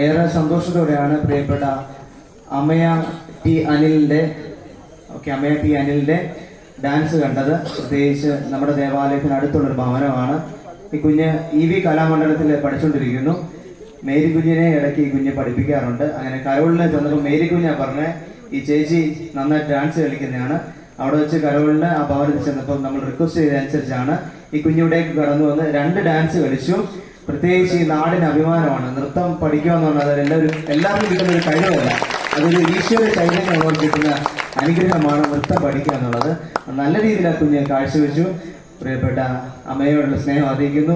ഏറെ സന്തോഷത്തോടെയാണ് പ്രിയപ്പെട്ട അമയ ടി അനിലിൻ്റെ ഡാൻസ് കണ്ടത്. പ്രത്യേകിച്ച് നമ്മുടെ ദേവാലയത്തിന് അടുത്തുള്ളൊരു ഭവനമാണ്. ഈ കുഞ്ഞ് EV കലാമണ്ഡലത്തിൽ പഠിച്ചുകൊണ്ടിരിക്കുന്നു. മേരി കുഞ്ഞിനെ ഇടയ്ക്ക് ഈ കുഞ്ഞ് പഠിപ്പിക്കാറുണ്ട്. അങ്ങനെ കരോളിനെ ചെന്നപ്പോൾ മേരി കുഞ്ഞാ പറഞ്ഞ ഈ ചേച്ചി നന്നായിട്ട് ഡാൻസ് കളിക്കുന്നതാണ്. അവിടെ വെച്ച് കരോളിന് ആ ഭവനത്തിൽ ചെന്നപ്പോൾ നമ്മൾ റിക്വസ്റ്റ് ചെയ്തതനുസരിച്ചാണ് ഈ കുഞ്ഞിവിടേക്ക് കടന്നു വന്ന് 2 ഡാൻസ് കളിച്ചു. പ്രത്യേകിച്ച് ഈ നാടിന് അഭിമാനമാണ്. നൃത്തം പഠിക്കുക എന്ന് പറഞ്ഞാൽ എല്ലാവർക്കും കിട്ടുന്ന ഒരു കഴിവല്ല, അതൊരു ഈശ്വര ചൈതന്യം നമ്മൾ കിട്ടുന്ന അനുഗ്രഹമാണ് നൃത്തം പഠിക്കുക എന്നുള്ളത്. നല്ല രീതിയിൽ ആ കുഞ്ഞ് കാഴ്ചവെച്ചു. പ്രിയപ്പെട്ട അമ്മയോടുള്ള സ്നേഹം അറിയിക്കുന്നു.